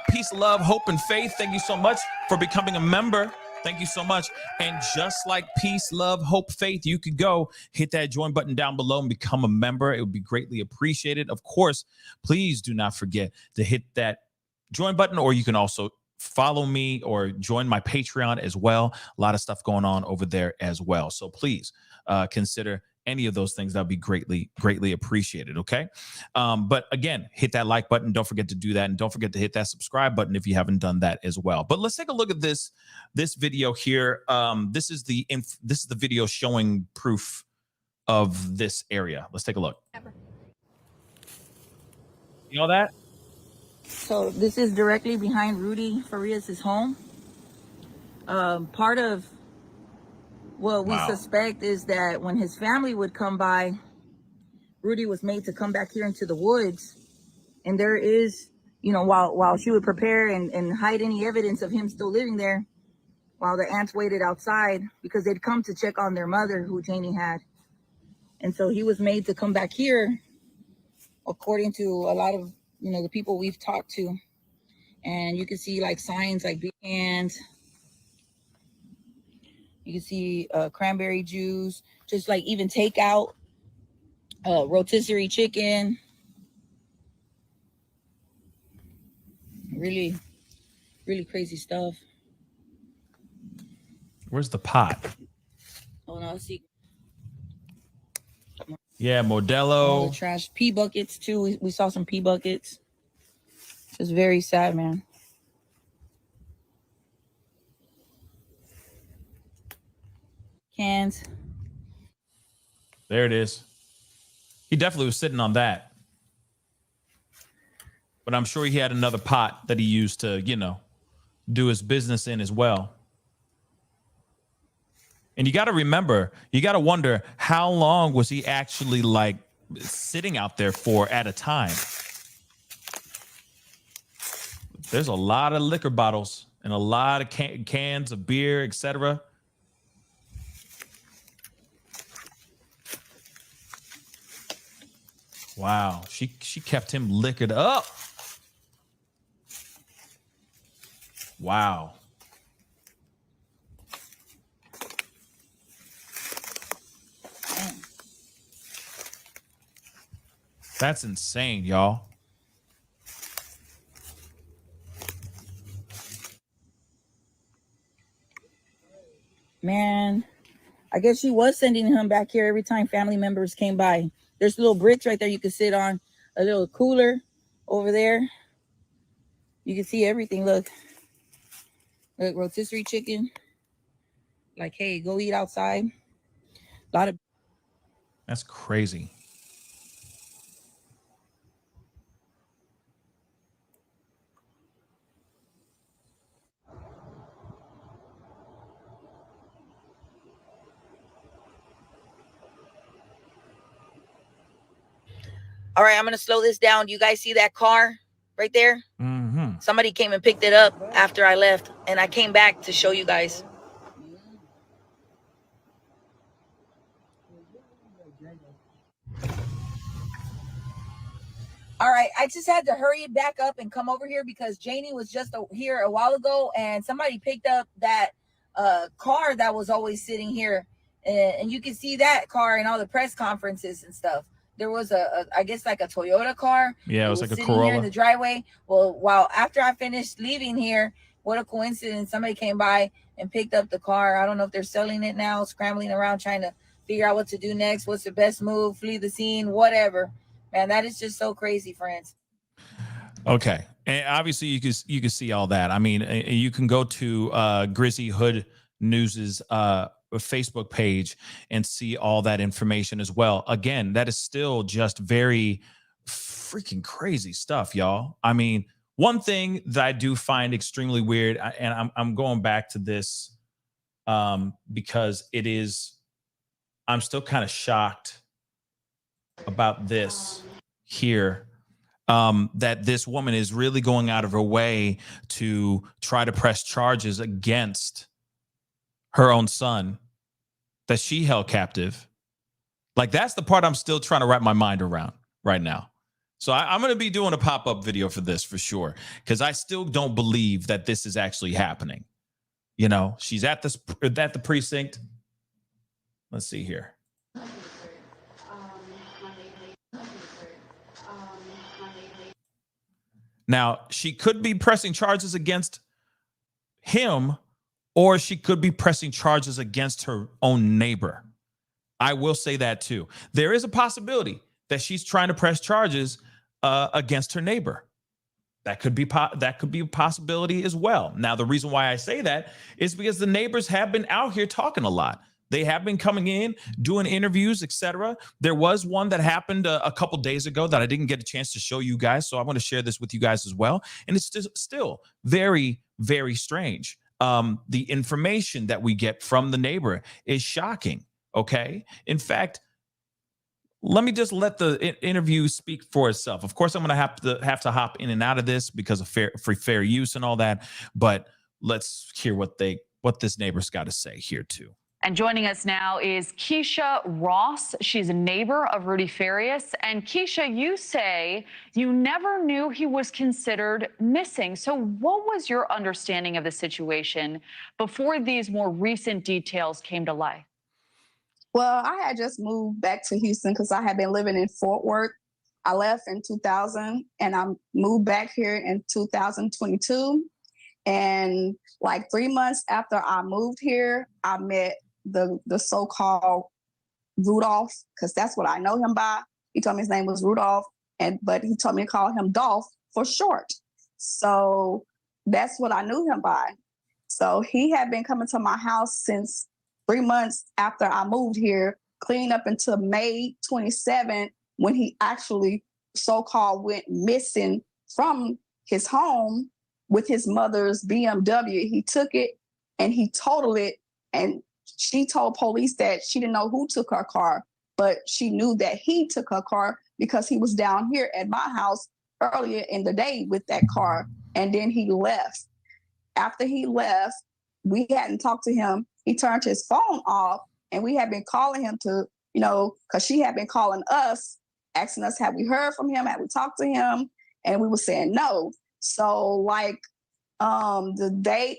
peace, love, hope, and faith. Thank you so much for becoming a member. Thank you so much. And just like peace, love, hope, faith, you could go hit that join button down below and become a member. It would be greatly appreciated. Of course, please do not forget to hit that join button, or you can also follow me or join my Patreon as well. A lot of stuff going on over there as well. So please consider any of those things. That would be greatly appreciated. Okay. But again, hit that like button. Don't forget to do that. And don't forget to hit that subscribe button if you haven't done that as well. But let's take a look at this video here. This is the video showing proof of this area. Let's take a look. You know that? So this is directly behind Rudy Farias' home. Part of what we suspect is that when his family would come by, Rudy was made to come back here into the woods. And there is, while she would prepare and hide any evidence of him still living there, while the aunts waited outside because they'd come to check on their mother who Janie had. And so he was made to come back here, according to a lot of, the people we've talked to. And you can see like signs like big hands. You can see cranberry juice, just like even takeout, rotisserie chicken. Really, really crazy stuff. Where's the pot? Oh no, let's see. Yeah, Modelo. All the trash. Pee buckets too. We saw some pee buckets. It's very sad, man. Cans. There it is. He definitely was sitting on that. But I'm sure he had another pot that he used to, do his business in as well. And you got to remember, you got to wonder, how long was he actually like sitting out there for at a time? There's a lot of liquor bottles and a lot of cans of beer, etc. Wow, she kept him liquored up. Wow. That's insane, y'all. Man, I guess she was sending him back here every time family members came by. There's little bricks right there you can sit on, a little cooler over there. You can see everything. Look, rotisserie chicken. Like, hey, go eat outside. A lot of. That's crazy. All right, I'm going to slow this down. Do you guys see that car right there? Mm-hmm. Somebody came and picked it up after I left, and I came back to show you guys. All right, I just had to hurry back up and come over here because Janie was just here a while ago, and somebody picked up that car that was always sitting here, and you can see that car in all the press conferences and stuff. There was I guess like a Toyota car. Yeah, it was like a sitting Corolla here in the driveway. Well, while after I finished leaving here, what a coincidence! Somebody came by and picked up the car. I don't know if they're selling it now, scrambling around trying to figure out what to do next. What's the best move? Flee the scene, whatever. Man, that is just so crazy, friends. Okay, and obviously you can see all that. I mean, you can go to Grizzy Hood News's Facebook page and see all that information as well. Again, that is still just very freaking crazy stuff, y'all. I mean, one thing that I do find extremely weird, and I'm going back to this because it is, I'm still kind of shocked about this here, that this woman is really going out of her way to try to press charges against her own son that she held captive. Like, that's the part I'm still trying to wrap my mind around right now. So I'm going to be doing a pop-up video for this for sure, because I still don't believe that this is actually happening. You know, she's at the precinct. Let's see here. Now, she could be pressing charges against him, or she could be pressing charges against her own neighbor. I will say that too. There is a possibility that she's trying to press charges against her neighbor. That could be a possibility as well. Now, the reason why I say that is because the neighbors have been out here talking a lot. They have been coming in, doing interviews, etc. There was one that happened a couple days ago that I didn't get a chance to show you guys, so I want to share this with you guys as well. And it's still very, very strange. The information that we get from the neighbor is shocking. Okay, in fact, let me just let the interview speak for itself. Of course, I'm going to have to hop in and out of this because of fair use and all that. But let's hear what this neighbor's got to say here too. And joining us now is Keisha Ross. She's a neighbor of Rudy Farias. And Keisha, you say you never knew he was considered missing. So what was your understanding of the situation before these more recent details came to light? Well, I had just moved back to Houston because I had been living in Fort Worth. I left in 2000 and I moved back here in 2022. And like 3 months after I moved here, I met the so-called Rudolph, because that's what I know him by. He told me his name was Rudolph, but he told me to call him Dolph for short. So that's what I knew him by. So he had been coming to my house since 3 months after I moved here, clean up until May 27th, when he actually so-called went missing from his home with his mother's BMW. He took it and he totaled it, and she told police that she didn't know who took her car, but she knew that he took her car because he was down here at my house earlier in the day with that car, and then he left. After he left, we hadn't talked to him. He turned his phone off, and we had been calling him to, because she had been calling us, asking us, have we heard from him? Have we talked to him? And we were saying no. So like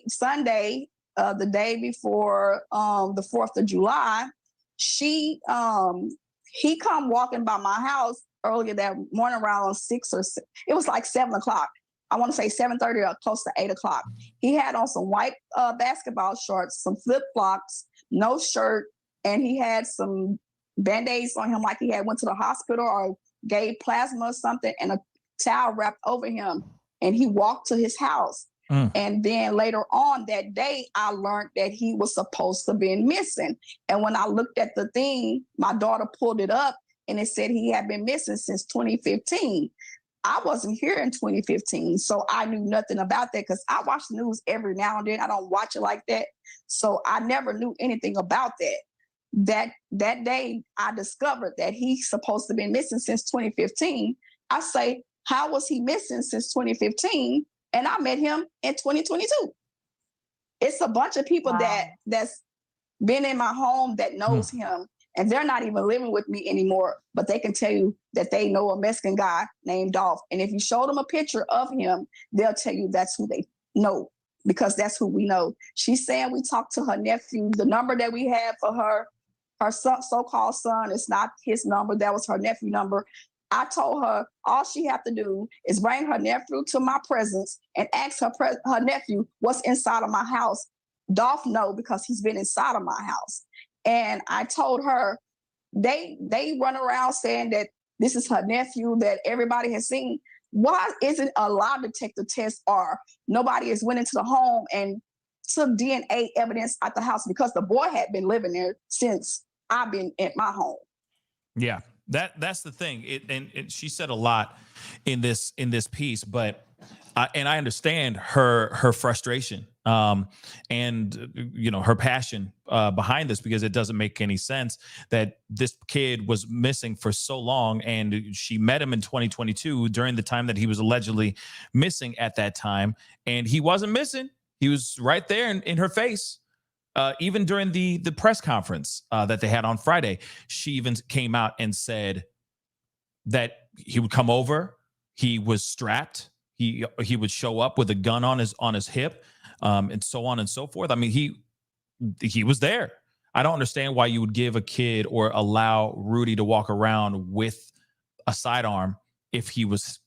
Sunday, the day before the 4th of July, he come walking by my house earlier that morning around 6 or 6. It was like 7 o'clock. I want to say 7:30 or close to 8 o'clock. He had on some white basketball shorts, some flip flops, no shirt, and he had some band-aids on him like he had went to the hospital or gave plasma or something, and a towel wrapped over him. And he walked to his house. And then later on that day, I learned that he was supposed to be missing. And when I looked at the thing, my daughter pulled it up and it said he had been missing since 2015. I wasn't here in 2015, so I knew nothing about that because I watch the news every now and then. I don't watch it like that. So I never knew anything about that. That day, I discovered that he's supposed to be missing since 2015. I say, how was he missing since 2015? And I met him in 2022. It's a bunch of people that's been in my home that knows him, and they're not even living with me anymore, but they can tell you that they know a Mexican guy named Dolph. And if you show them a picture of him, they'll tell you that's who they know, because that's who we know. She's saying we talked to her nephew. The number that we had for her son, so-called son, is not his number. That was her nephew number. I told her all she have to do is bring her nephew to my presence and ask her nephew what's inside of my house. Dolph know because he's been inside of my house. And I told her they run around saying that this is her nephew that everybody has seen. Why isn't a lie detector test, or nobody has went into the home and took DNA evidence at the house? Because the boy had been living there since I've been at my home. Yeah. That's the thing. And she said a lot in this piece, but and I understand her frustration and her passion behind this, because it doesn't make any sense that this kid was missing for so long, and she met him in 2022 during the time that he was allegedly missing at that time, and he wasn't missing. He was right there in her face. Even during the press conference that they had on Friday, she even came out and said that he would come over. He was strapped. He would show up with a gun on his hip, and so on and so forth. I mean, he was there. I don't understand why you would give a kid or allow Rudy to walk around with a sidearm if he was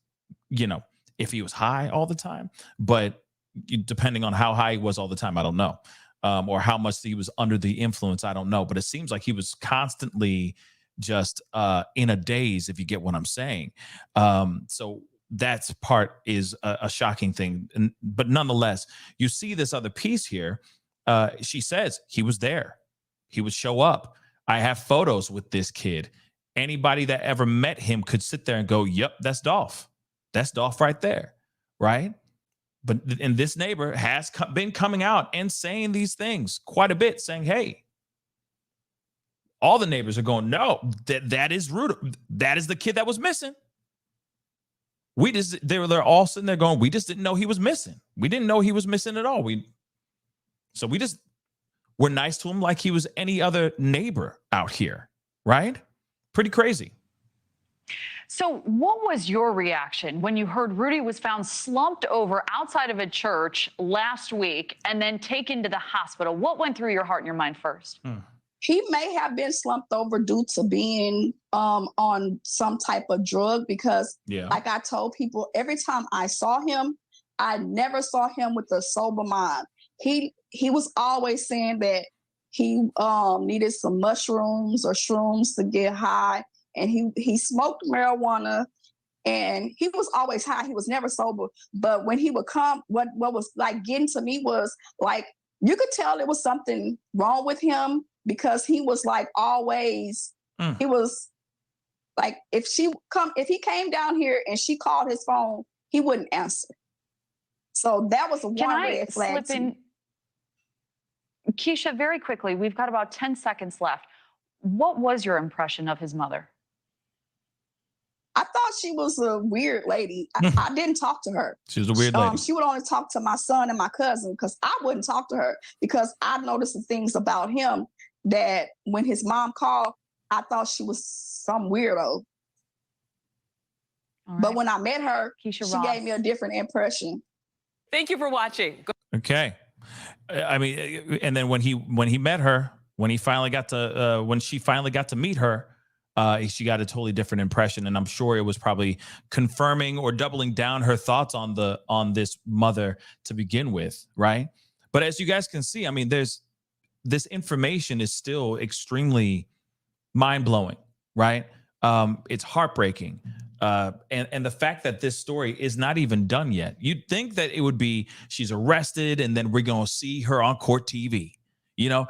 high all the time. But depending on how high he was all the time, I don't know. Or how much he was under the influence, I don't know. But it seems like he was constantly just in a daze, if you get what I'm saying. So that's part is a shocking thing. But nonetheless, you see this other piece here. She says he was there. He would show up. I have photos with this kid. Anybody that ever met him could sit there and go, yep, that's Dolph. That's Dolph right there, right? And this neighbor has been coming out and saying these things quite a bit, saying, hey, all the neighbors are going, no, that is Rudy. That is the kid that was missing. They're all sitting there going, we just didn't know he was missing. We didn't know he was missing at all. We're nice to him like he was any other neighbor out here, right? Pretty crazy. So what was your reaction when you heard Rudy was found slumped over outside of a church last week and then taken to the hospital? What went through your heart and your mind first? He may have been slumped over due to being on some type of drug, because like I told people, every time I saw him, I never saw him with a sober mind. He was always saying that he needed some mushrooms or shrooms to get high. And he smoked marijuana, and he was always high. He was never sober. But when he would come, what was like getting to me was like, you could tell there was something wrong with him, because he was like always, he was like, if he came down here and she called his phone, he wouldn't answer. So that was one red flag. Keisha, very quickly, we've got about 10 seconds left. What was your impression of his mother? I thought she was a weird lady. I didn't talk to her. She was a weird lady. She would only talk to my son and my cousin, because I wouldn't talk to her, because I noticed some things about him that when his mom called, I thought she was some weirdo. Right. But when I met her, she gave me a different impression. Thank you for watching. Okay. I mean, and then when he met her, when she finally got to meet her, she got a totally different impression, and I'm sure it was probably confirming or doubling down her thoughts on this mother to begin with, right? But as you guys can see, I mean, this information is still extremely mind-blowing, right? It's heartbreaking. And the fact that this story is not even done yet. You'd think that it would be she's arrested and then we're going to see her on court TV. You know,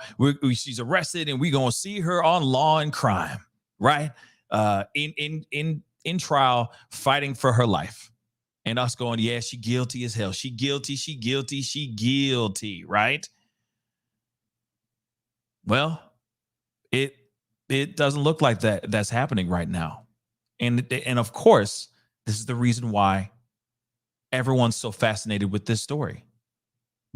she's arrested and we're going to see her on Law and Crime, right? In trial, fighting for her life. And us going, yeah, she guilty as hell. She guilty, she guilty, she guilty, right? Well, it doesn't look like that's happening right now. And of course, this is the reason why everyone's so fascinated with this story,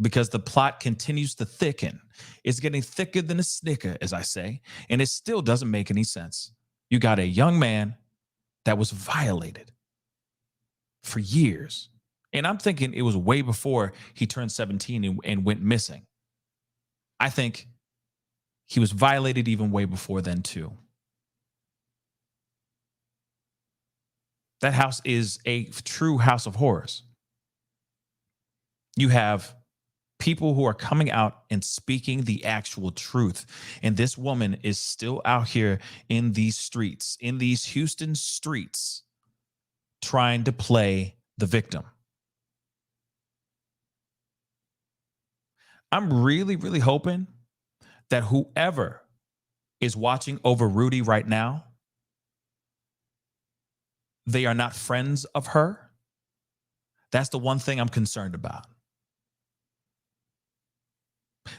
because the plot continues to thicken. It's getting thicker than a snicker, as I say, and it still doesn't make any sense. You got a young man that was violated for years. And I'm thinking it was way before he turned 17 and went missing. I think he was violated even way before then too. That house is a true house of horrors. You have people who are coming out and speaking the actual truth. And this woman is still out here in these streets, in these Houston streets, trying to play the victim. I'm really, really hoping that whoever is watching over Rudy right now, they are not friends of her. That's the one thing I'm concerned about.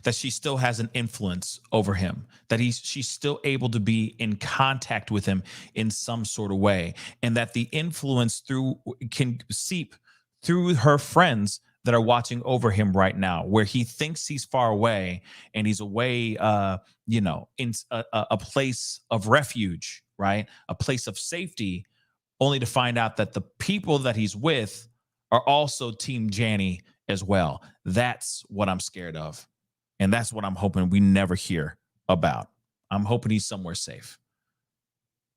That she still has an influence over him, that she's still able to be in contact with him in some sort of way, and that the influence can seep through her friends that are watching over him right now, where he thinks he's far away and he's away, in a place of refuge, right? A place of safety, only to find out that the people that he's with are also Team Janny as well. That's what I'm scared of. And that's what I'm hoping we never hear about. I'm hoping he's somewhere safe.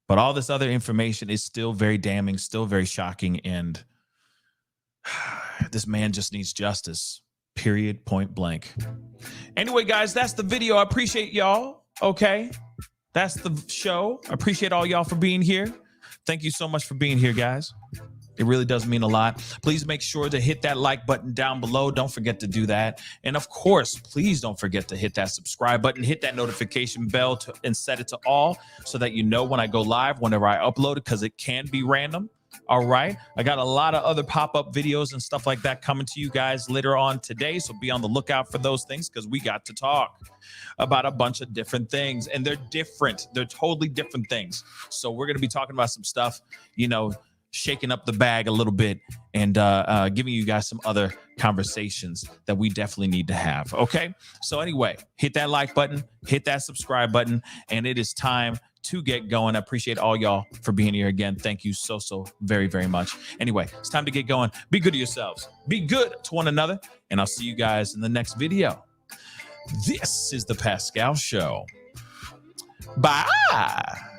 But all this other information is still very damning, still very shocking. And this man just needs justice, period, point blank. Anyway, guys, that's the video. I appreciate y'all. Okay. That's the show. I appreciate all y'all for being here. Thank you so much for being here, guys. It really does mean a lot. Please make sure to hit that like button down below. Don't forget to do that. And of course, please don't forget to hit that subscribe button, hit that notification bell and set it to all so that you know when I go live, whenever I upload it, because it can be random. All right. I got a lot of other pop-up videos and stuff like that coming to you guys later on today. So be on the lookout for those things, because we got to talk about a bunch of different things, and they're different. They're totally different things. So we're going to be talking about some stuff, shaking up the bag a little bit and giving you guys some other conversations that we definitely need to have. Okay. So anyway, hit that like button, hit that subscribe button, and it is time to get going. I appreciate all y'all for being here again. Thank you so very, very much. Anyway, it's time to get going. Be good to yourselves. Be good to one another. And I'll see you guys in the next video. This is the Pascal Show. Bye.